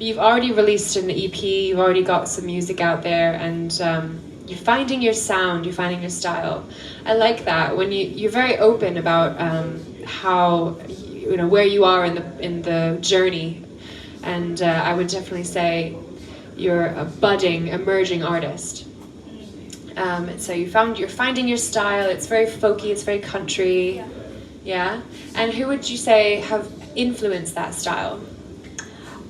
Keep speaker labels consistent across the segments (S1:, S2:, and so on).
S1: you've already released an EP, you've already got some music out there, and you're finding your sound, you're finding your style. I like that when you're very open about how where you are in the journey, and I would definitely say you're a budding, emerging artist. So you're finding your style. It's very folky, it's very country. Yeah. And who would you say have influenced that style?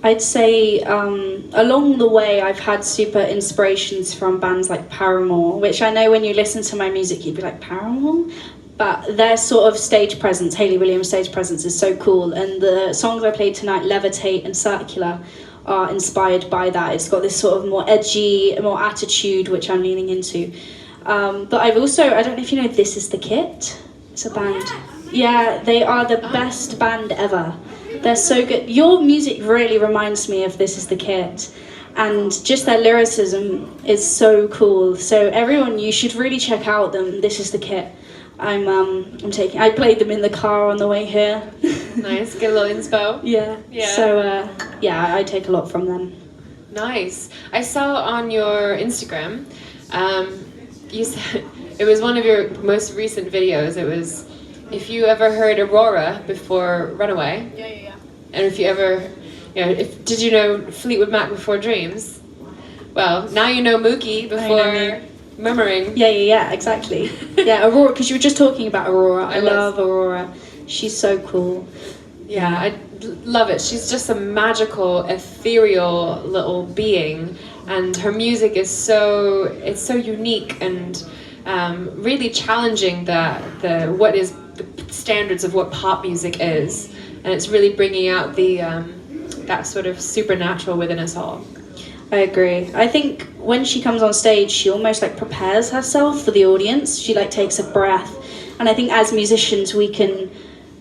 S2: I'd say along the way I've had super inspirations from bands like Paramore, which I know when you listen to my music you'd be like, Paramore? But their sort of stage presence, Hayley Williams' stage presence, is so cool. And the songs I played tonight, Levitate and Circular, are inspired by that. It's got this sort of more edgy, more attitude, which I'm leaning into. But I've also, I don't know if you know This Is the Kit. It's a band. Yeah, they are the best band ever. They're so good. Your music really reminds me of This Is the Kit. And just their lyricism is so cool. So everyone, you should really check out them. This Is the Kit. I played them in the car on the way here.
S1: Nice, get a little inspo.
S2: Yeah. So I take a lot from them.
S1: Nice. I saw on your Instagram, you said it was one of your most recent videos. It was if you ever heard Aurora before Runaway.
S3: Yeah.
S1: And if you ever, did you know Fleetwood Mac before Dreams? Well, now you know Mookie before Murmuring.
S2: Yeah, exactly. Yeah, Aurora, because you were just talking about Aurora. I love Aurora. She's so cool.
S1: Yeah, I love it. She's just a magical, ethereal little being, and her music is so unique and really challenging the standards of what pop music is, and it's really bringing out the that sort of supernatural within us all.
S2: I agree. I think when she comes on stage, she almost like prepares herself for the audience. She like takes a breath, and I think as musicians we can,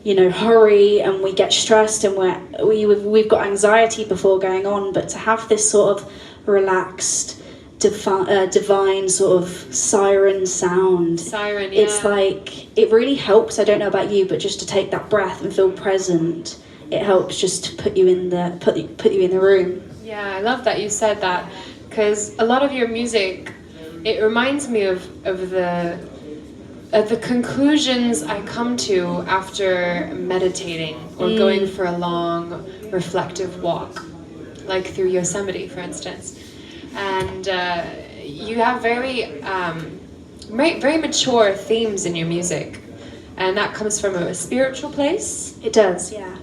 S2: hurry and we get stressed and we've got anxiety before going on. But to have this sort of relaxed, divine sort of siren sound, it's like it really helps. I don't know about you, but just to take that breath and feel present, it helps just to put you in the room.
S1: Yeah, I love that you said that, because a lot of your music, it reminds me of the conclusions I come to after meditating or going for a long reflective walk, like through Yosemite, for instance. And you have very mature themes in your music, and that comes from a spiritual place.
S2: It does, yeah.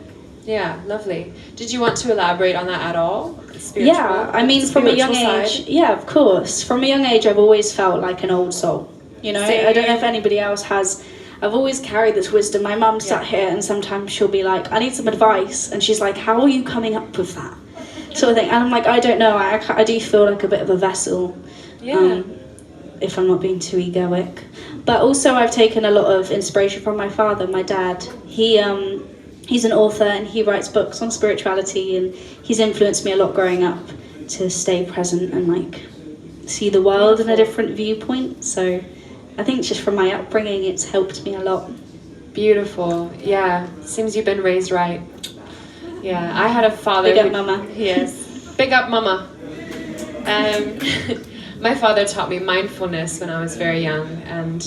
S1: Yeah, lovely. Did you want to elaborate on that at all?
S2: Yeah, I mean, from a young age, yeah, of course. From a young age, I've always felt like an old soul. Same. I don't know if anybody else has. I've always carried this wisdom. My mum sat here, and sometimes she'll be like, I need some advice. And she's like, how are you coming up with that? Sort of thing. And I'm like, I don't know. I do feel like a bit of a vessel. Yeah. If I'm not being too egoic. But also I've taken a lot of inspiration from my father, my dad. He's an author and he writes books on spirituality, and he's influenced me a lot growing up to stay present and like see the world in a different viewpoint. So I think just from my upbringing, it's helped me a lot.
S1: Beautiful. Yeah. Seems you've been raised right. Yeah. I had a father.
S2: Big up, mama.
S1: Yes. Big up, mama. My father taught me mindfulness when I was very young, and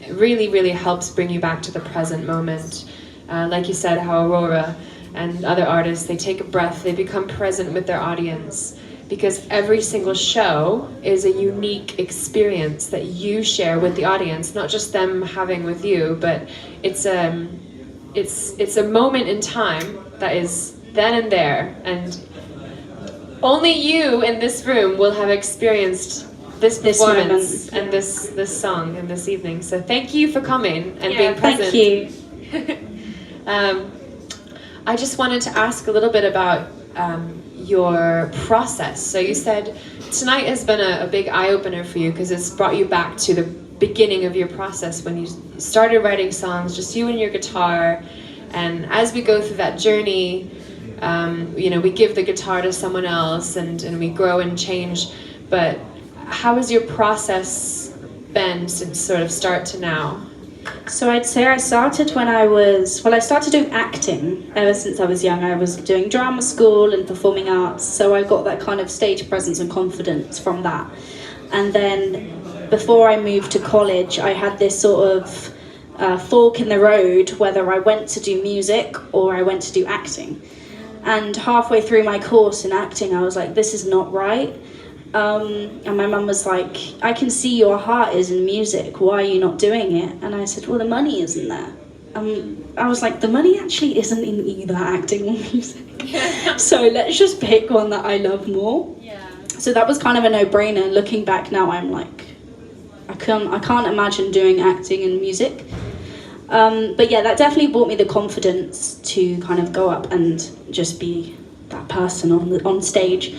S1: it really, really helps bring you back to the present moment. Like you said, how Aurora and other artists, they take a breath, they become present with their audience, because every single show is a unique experience that you share with the audience, not just them having with you, but it's a moment in time that is then and there, and only you in this room will have experienced this performance and this song and this evening. So thank you for coming and being present.
S2: Thank you.
S1: I just wanted to ask a little bit about your process. So you said tonight has been a big eye-opener for you because it's brought you back to the beginning of your process when you started writing songs, just you and your guitar. And as we go through that journey, we give the guitar to someone else and we grow and change. But how has your process been since sort of start to now?
S2: So I'd say I started when I started doing acting ever since I was young. I was doing drama school and performing arts, so I got that kind of stage presence and confidence from that. And then before I moved to college, I had this sort of fork in the road whether I went to do music or I went to do acting. And halfway through my course in acting, I was like, this is not right. And my mum was like, I can see your heart is in music, why are you not doing it? And I said, well, the money isn't there. I was like, the money actually isn't in either acting or music. So let's just pick one that I love more. Yeah. So that was kind of a no-brainer. Looking back now, I'm like, I can't imagine doing acting and music. But yeah, that definitely brought me the confidence to kind of go up and just be that person on stage.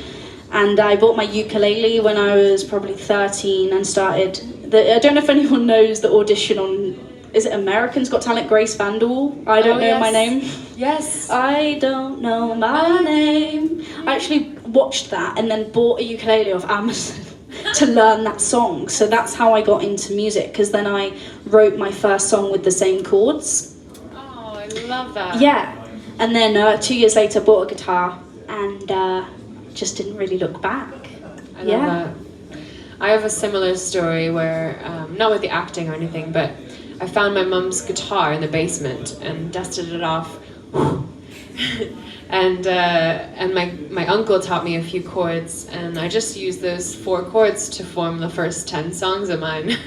S2: And I bought my ukulele when I was probably 13 and started. I don't know if anyone knows the audition on, is it American's Got Talent, Grace Vanderwall? I don't know my name.
S1: Yes.
S2: I don't know my name. I actually watched that and then bought a ukulele off Amazon to learn that song. So that's how I got into music, because then I wrote my first song with the same chords.
S1: Oh, I love that.
S2: Yeah. And then 2 years later, bought a guitar and just didn't really look back.
S1: I love that. I have a similar story where, not with the acting or anything, but I found my mum's guitar in the basement and dusted it off. and my uncle taught me a few chords, and I just used those 4 chords to form the first 10 songs of mine,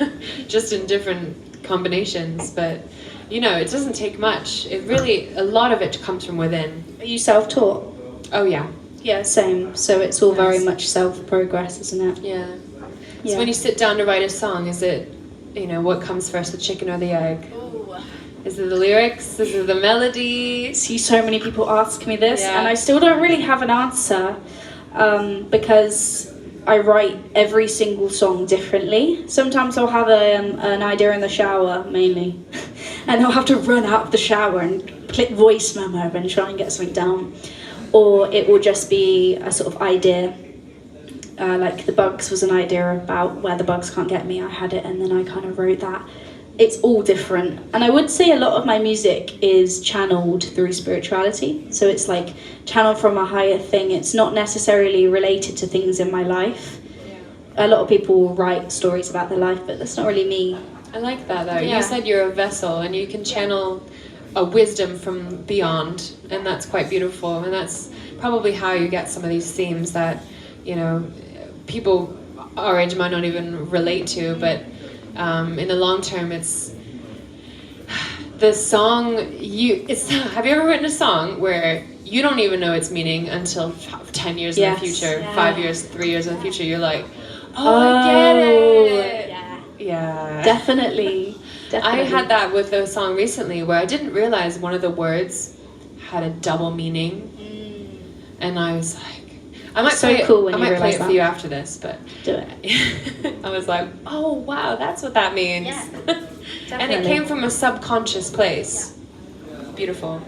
S1: just in different combinations. But you know, it doesn't take much. It really, a lot of it comes from within.
S2: Are you self-taught?
S1: Oh yeah.
S2: Yeah, same. So it's all very much self-progress, isn't it?
S1: Yeah. So when you sit down to write a song, is it, you know, what comes first, the chicken or the egg?
S2: Ooh.
S1: Is it the lyrics? Is it the melody?
S2: See, so many people ask me this, and I still don't really have an answer, because I write every single song differently. Sometimes I'll have an idea in the shower, mainly, and I'll have to run out of the shower and click voice memo and try and get something down. Or it will just be a sort of idea, like the bugs was an idea about where the bugs can't get me. I had it and then I kind of wrote that. It's all different. And I would say a lot of my music is channeled through spirituality. So it's like channeled from a higher thing. It's not necessarily related to things in my life. Yeah. A lot of people write stories about their life, but that's not really me.
S1: I like that though. Yeah. You said you're a vessel and you can channel a wisdom from beyond, and that's quite beautiful. And that's probably how you get some of these themes that, you know, people our age might not even relate to, but in the long term, it's the song. Have you ever written a song where you don't even know its meaning until 10 years in the future, 5 years, 3 years in the future? You're like, I get it. Yeah.
S2: Definitely.
S1: I had that with a song recently where I didn't realize one of the words had a double meaning, and I was like, I might play it for you after this, but
S2: do it.
S1: I was like, oh wow, that's what that means. Yeah, and it came from a subconscious place. Yeah. Beautiful.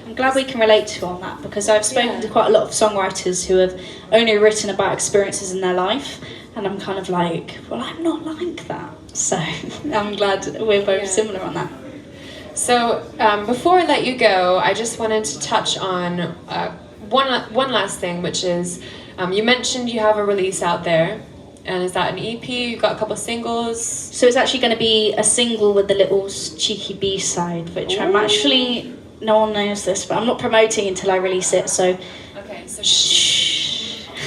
S2: I'm glad we can relate to on that, because I've spoken to quite a lot of songwriters who have only written about experiences in their life, and I'm kind of like, well, I'm not like that. So I'm glad we're both similar on that.
S1: So before I let you go, I just wanted to touch on one last thing, which is you mentioned you have a release out there, and is that an EP? You've got a couple of singles.
S2: So it's actually going to be a single with the little cheeky B-side, which I'm actually, no one knows this, but I'm not promoting until I release it. So
S1: okay, so
S2: shh.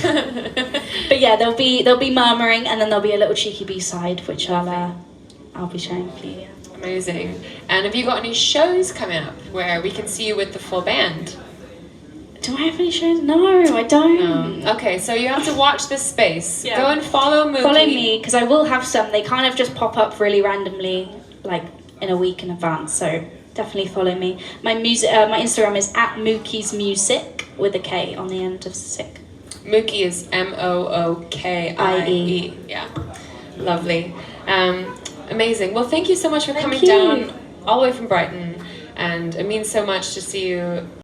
S2: But yeah, there'll be murmuring, and then there'll be a little cheeky B-side, which I'll be showing you. Yeah.
S1: Amazing. And have you got any shows coming up where we can see you with the full band?
S2: Do I have any shows? No, I don't.
S1: No. Okay, so you have to watch this space. Yeah. Go and follow Mookie.
S2: Follow me, because I will have some. They kind of just pop up really randomly, like in a week in advance. So definitely follow me. My my Instagram is @Mookie's Music with a K on the end of sick.
S1: Mookie is Mookie. Yeah, lovely. Amazing. Well, thank you so much for coming down all the way from Brighton, and it means so much to see you